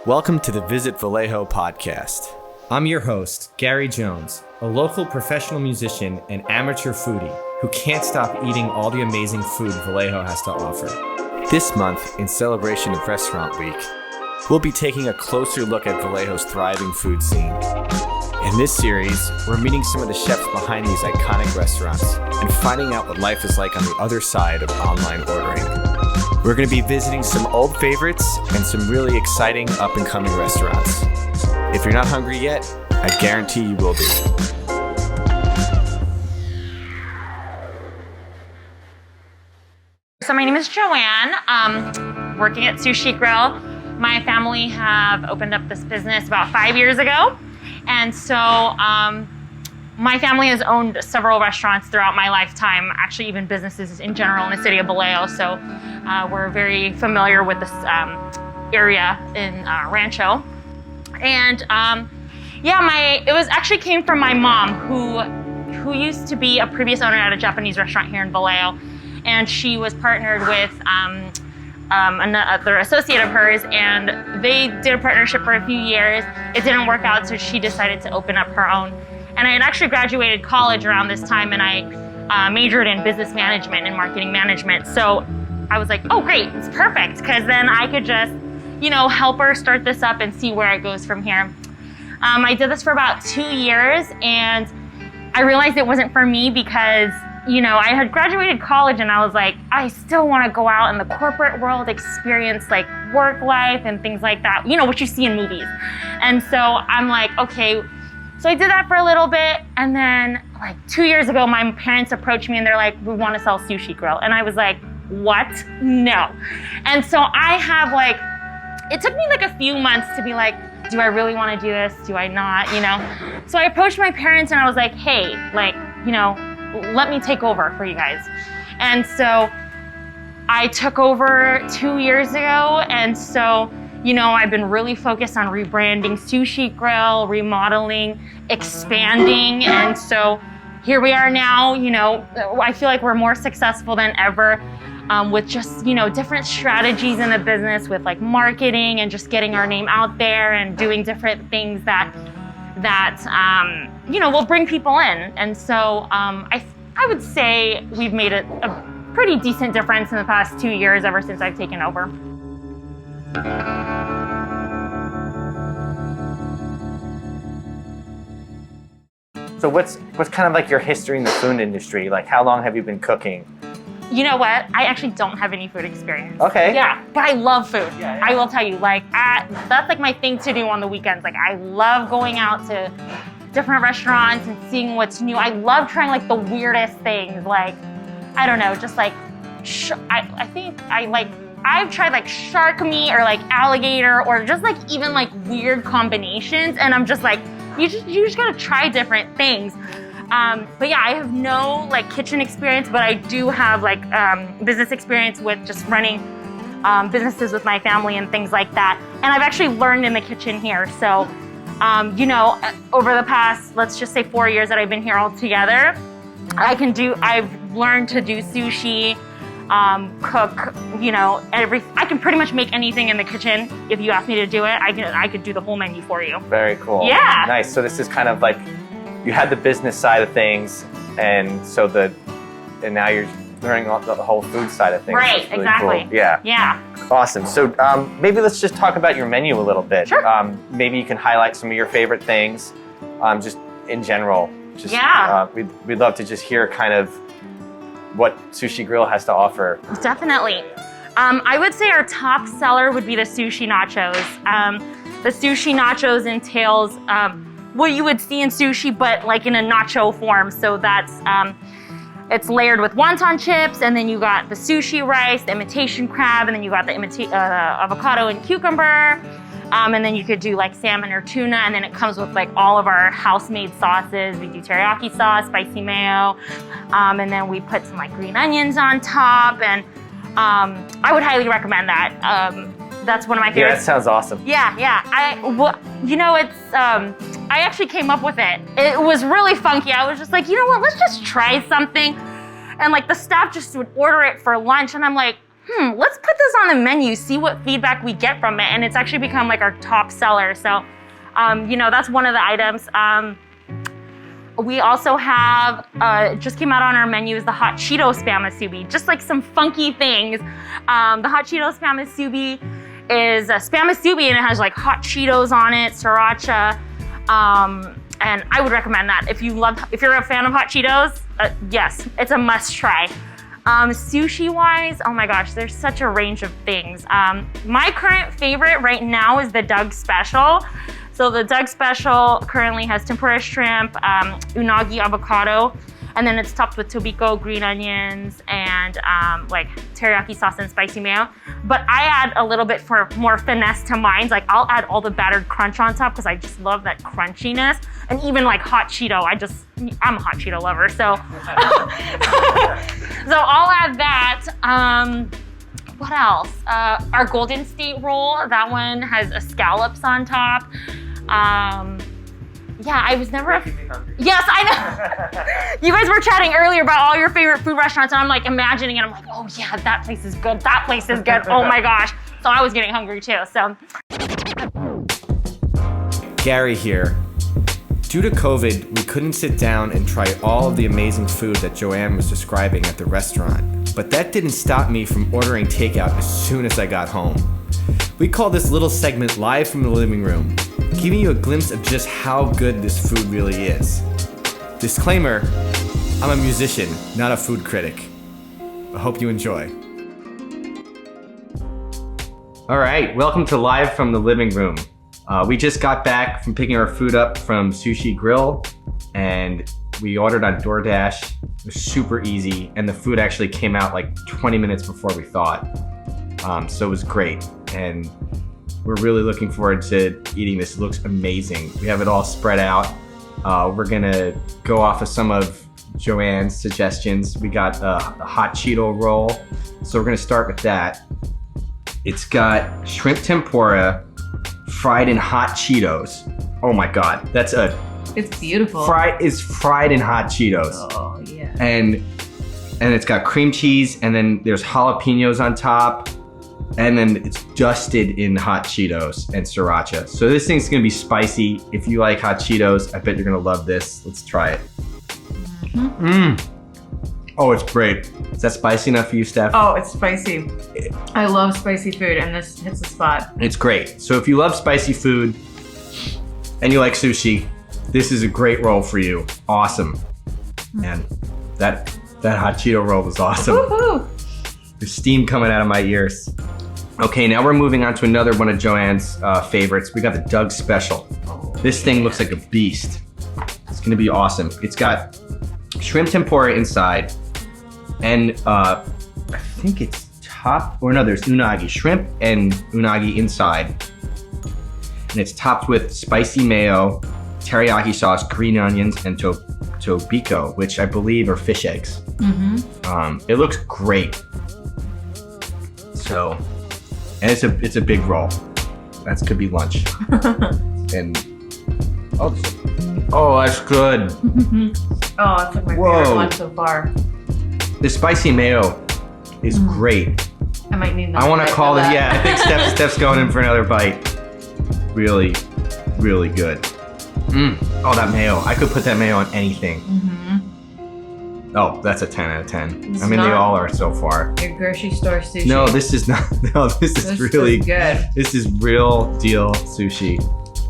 Welcome to the Visit Vallejo podcast. I'm your host, Gary Jones, a local professional musician and amateur foodie who can't stop eating all the amazing food Vallejo has to offer. This month, in celebration of Restaurant Week, we'll be taking a closer look at Vallejo's thriving food scene. In this series, we're meeting some of the chefs behind these iconic restaurants and finding out what life is like on the other side of online ordering. We're going to be visiting some old favorites and some really exciting up-and-coming restaurants. If you're not hungry yet, I guarantee you will be. So my name is Joanne, working at Sushi Grill. My family have opened up this business about 5 years ago. And so my family has owned several restaurants throughout my lifetime, actually even businesses in general in the city of Vallejo. So we're very familiar with this area in Rancho. And it was actually came from my mom who used to be a previous owner at a Japanese restaurant here in Vallejo. And she was partnered with another associate of hers, and they did a partnership for a few years. It didn't work out, so she decided to open up her own. And I had actually graduated college around this time, and I majored in business management and marketing management. So I was like, oh great, it's perfect, because then I could just, help her start this up and see where it goes from here. I did this for about 2 years, and I realized it wasn't for me because I had graduated college and I was like, I still want to go out in the corporate world, experience like work life and things like that, what you see in movies. And so I'm like, okay. So I did that for a little bit. And then like 2 years ago, my parents approached me and they're like, we want to sell Sushi Grill. And I was like, what? No. And so I have it took me like a few months to be like, do I really want to do this? Do I not? So I approached my parents and I was like, hey, let me take over for you guys. And so I took over 2 years ago. And so, I've been really focused on rebranding Sushi Grill, remodeling, expanding. And so here we are now, I feel like we're more successful than ever with just, different strategies in the business with like marketing and just getting our name out there and doing different things that will bring people in. And so I would say we've made a pretty decent difference in the past 2 years ever since I've taken over. So what's kind of like your history in the food industry? Like how long have you been cooking? You know what? I actually don't have any food experience. Okay. Yeah, but I love food. Yeah. I will tell you, that's like my thing to do on the weekends. Like I love going out to different restaurants and seeing what's new. I love trying like the weirdest things. Like, I don't know, just like, I've tried like shark meat or like alligator or just like even like weird combinations. And I'm just like, you just gotta try different things. But yeah, I have no like kitchen experience, but I do have like business experience with just running businesses with my family and things like that. And I've actually learned in the kitchen here. So, over the past, let's just say 4 years that I've been here all together, I've learned to do sushi, cook, I can pretty much make anything in the kitchen. If you ask me to do it, I could do the whole menu for you. Very cool. Yeah. Nice. So this is kind of like, you had the business side of things, and now you're learning the whole food side of things. Right, really exactly. Cool. Yeah. Yeah. Awesome. So maybe let's just talk about your menu a little bit. Sure. Maybe you can highlight some of your favorite things, just in general. We'd love to just hear kind of what Sushi Grill has to offer. Definitely. I would say our top seller would be the sushi nachos. The sushi nachos entails what you would see in sushi, but like in a nacho form. So that's it's layered with wonton chips, and then you got the sushi rice, the imitation crab, and then you got the avocado and cucumber. And then you could do like salmon or tuna, and then it comes with like all of our house-made sauces. We do teriyaki sauce, spicy mayo, and then we put some like green onions on top, and I would highly recommend that. That's one of my favorites. Yeah, that sounds awesome. Yeah. I actually came up with it. It was really funky. I was just like, let's just try something. And like the staff just would order it for lunch, and I'm like, let's put this on the menu, see what feedback we get from it. And it's actually become like our top seller. So, that's one of the items. We also have, just came out on our menu is the hot Cheeto Spam Musubi, just like some funky things. The hot Cheeto Spam Musubi is a Spam Musubi and it has like hot Cheetos on it, sriracha. And I would recommend that. If you're a fan of hot Cheetos, yes, it's a must try. Sushi wise, oh my gosh, there's such a range of things. My current favorite right now is the Doug Special. So the Doug Special currently has tempura shrimp, unagi avocado, and then it's topped with tobiko, green onions, and like teriyaki sauce and spicy mayo. But I add a little bit for more finesse to mine. Like I'll add all the battered crunch on top because I just love that crunchiness. And even like hot Cheeto, I'm a hot Cheeto lover, so. So I'll add that. What else? Our Golden State roll, that one has scallops on top. Yeah, I was never Yes, I know. You guys were chatting earlier about all your favorite food restaurants, and I'm like imagining it. I'm like, oh yeah, that place is good. That place is good. Oh my gosh. So I was getting hungry too, so. Gary here. Due to COVID, we couldn't sit down and try all of the amazing food that Joanne was describing at the restaurant. But that didn't stop me from ordering takeout as soon as I got home. We call this little segment Live from the Living Room, giving you a glimpse of just how good this food really is. Disclaimer, I'm a musician, not a food critic. I hope you enjoy. All right, welcome to Live from the Living Room. We just got back from picking our food up from Sushi Grill, and we ordered on DoorDash. It was super easy, and the food actually came out like 20 minutes before we thought. So it was great, and we're really looking forward to eating this. It looks amazing. We have it all spread out. We're gonna go off of some of Joanne's suggestions. We got a hot Cheeto roll, so we're gonna start with that. It's got shrimp tempura, fried in hot Cheetos. Oh my God, it's beautiful. It's fried in hot Cheetos. Oh yeah. And it's got cream cheese, and then there's jalapenos on top, and then it's dusted in hot Cheetos and sriracha. So this thing's gonna be spicy. If you like hot Cheetos, I bet you're gonna love this. Let's try it. Oh, it's great. Is that spicy enough for you, Steph? Oh, it's spicy. I love spicy food, and this hits the spot. It's great. So if you love spicy food and you like sushi, this is a great roll for you. Awesome. Man, that hot Cheeto roll was awesome. Woohoo! There's steam coming out of my ears. Okay, now we're moving on to another one of Joanne's favorites. We got the Doug Special. This thing looks like a beast. It's gonna be awesome. It's got shrimp tempura inside, and I think it's there's unagi, shrimp and unagi inside. And it's topped with spicy mayo, teriyaki sauce, green onions, and tobiko, which I believe are fish eggs. It looks great. So, and it's a big roll. That could be lunch. And oh, that's good. Oh, it's like my favorite one so far. The spicy mayo is great. I might need another I want to bite call for it, that. yeah, I think Steph's going in for another bite. Really, really good. Oh, that mayo. I could put that mayo on anything. Oh, that's a 10 out of 10. I mean, they all are so far. Your grocery store sushi. No, this is not. No, this is really good. This is real deal sushi.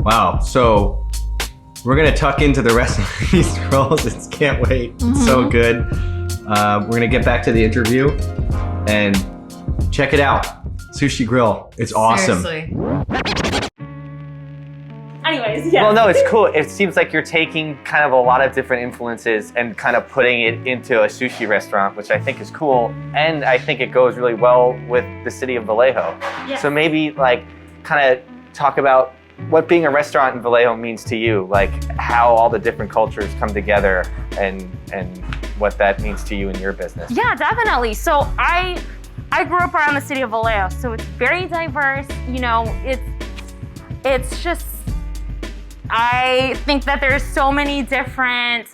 Wow. So we're gonna tuck into the rest of these rolls. It's can't wait. It's so good. We're gonna get back to the interview and check it out. Sushi Grill. It's awesome. Seriously. Anyways, yeah. Well, no, it's cool. It seems like you're taking kind of a lot of different influences and kind of putting it into a sushi restaurant, which I think is cool. And I think it goes really well with the city of Vallejo. Yes. So maybe like kind of talk about what being a restaurant in Vallejo means to you, like how all the different cultures come together and what that means to you in your business. Yeah, definitely. So I grew up around the city of Vallejo, so it's very diverse. You know, it's just, I think that there's so many different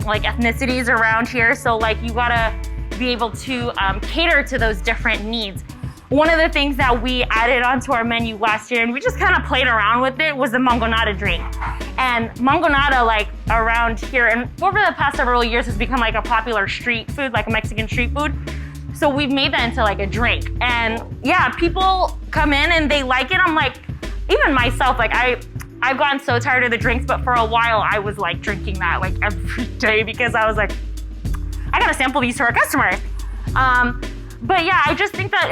like ethnicities around here. So like you gotta to be able to cater to those different needs. One of the things that we added onto our menu last year, and we just kind of played around with it, was the mangonada drink. And mangonada, like around here, and over the past several years, has become like a popular street food, like a Mexican street food. So we've made that into like a drink. And yeah, people come in and they like it. I'm like, even myself, like I've gotten so tired of the drinks, but for a while I was like drinking that like every day because I was like, I gotta sample these to our customers. But yeah, I just think that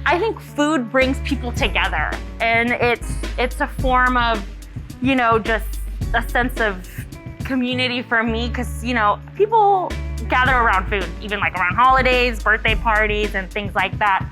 I think food brings people together, and it's a form of, you know, just a sense of community for me, because, you know, people gather around food, even like around holidays, birthday parties, and things like that.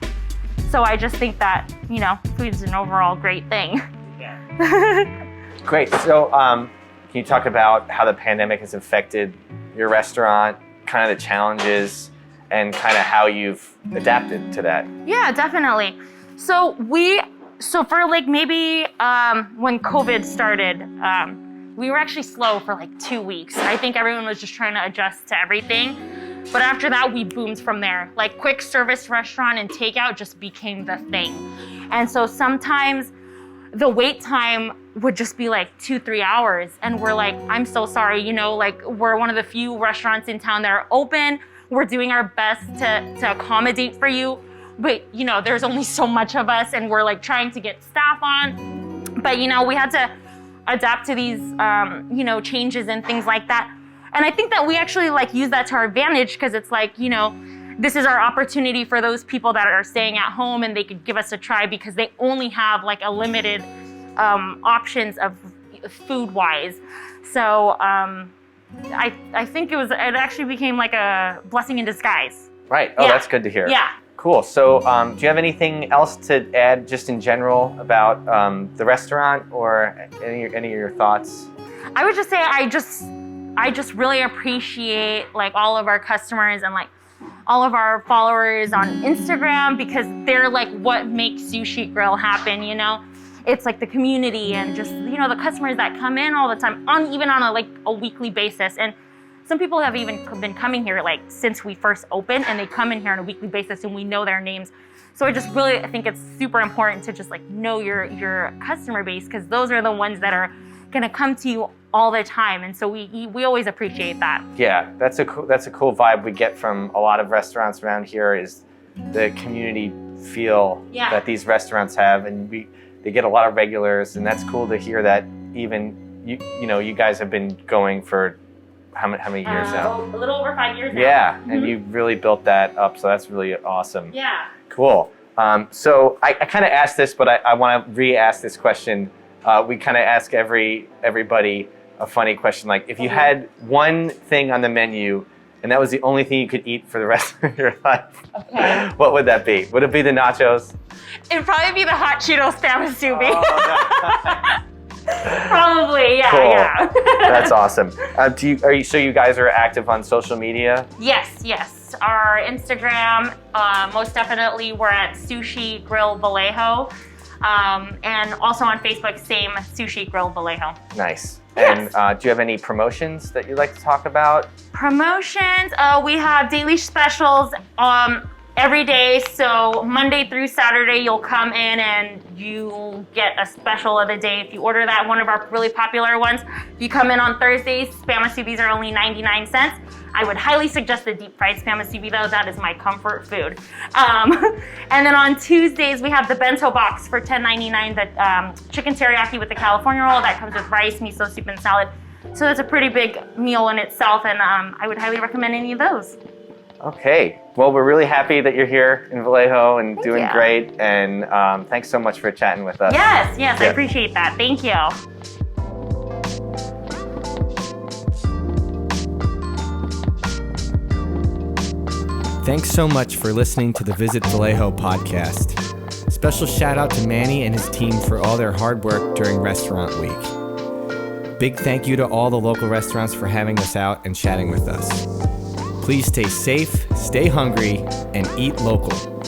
So I just think that, you know, food is an overall great thing. Yeah. Great. So can you talk about how the pandemic has affected your restaurant, kind of the challenges, and kind of how you've adapted to that? Yeah, definitely. So for like maybe when COVID started, we were actually slow for like 2 weeks. I think everyone was just trying to adjust to everything. But after that, we boomed from there. Like quick service restaurant and takeout just became the thing. And so sometimes the wait time would just be like 2-3 hours. And we're like, I'm so sorry, you know, like we're one of the few restaurants in town that are open. We're doing our best to accommodate for you. But, you know, there's only so much of us, and we're like trying to get staff on. But, you know, we had to adapt to these, you know, changes and things like that. And I think that we actually like use that to our advantage, because it's like, you know, this is our opportunity for those people that are staying at home, and they could give us a try because they only have like a limited options of food-wise. So I think it actually became like a blessing in disguise. Right. Oh, yeah. That's good to hear. Yeah. Cool. So do you have anything else to add just in general about the restaurant, or any of your thoughts? I would just say I just really appreciate like all of our customers and like all of our followers on Instagram, because they're like what makes Sushi Grill happen, you know? It's like the community and just, you know, the customers that come in all the time, even on a weekly basis. And some people have even been coming here like since we first opened, and they come in here on a weekly basis, and we know their names. So I think it's super important to just like know your customer base, because those are the ones that are gonna come to you all the time. And so we always appreciate that. Yeah, that's a cool vibe we get from a lot of restaurants around here, is the community feel that these restaurants have, and they get a lot of regulars, and that's cool to hear that. Even you guys have been going for how many years now? A little over 5 years now. Yeah, mm-hmm. And you've really built that up, so that's really awesome. Yeah. Cool. So I kind of asked this, but I want to re-ask this question. We kind of ask everybody a funny question, like if you had one thing on the menu and that was the only thing you could eat for the rest of your life, what would that be? Would it be the nachos? It'd probably be the hot Cheeto Spam musubi. Oh, no. Probably, yeah, cool. Yeah. That's awesome. So you guys are active on social media? Yes. Our Instagram, most definitely, we're at Sushi Grill Vallejo. And also on Facebook, same Sushi Grill Vallejo. Nice. Yes. And do you have any promotions that you'd like to talk about? Promotions, we have daily specials every day. So Monday through Saturday, you'll come in and you'll get a special of the day. If you order that, one of our really popular ones. If you come in on Thursdays, Spam musubis are only 99 cents. I would highly suggest the deep fried Spam musubi though. That is my comfort food. And then on Tuesdays, we have the bento box for $10.99, the chicken teriyaki with the California roll that comes with rice, miso soup, and salad. So that's a pretty big meal in itself, and I would highly recommend any of those. Okay, well, we're really happy that you're here in Vallejo and doing great, and thanks so much for chatting with us. Yes, yeah. I appreciate that. Thank you. Thanks so much for listening to the Visit Vallejo podcast. Special shout out to Manny and his team for all their hard work during Restaurant Week. Big thank you to all the local restaurants for having us out and chatting with us. Please stay safe, stay hungry, and eat local.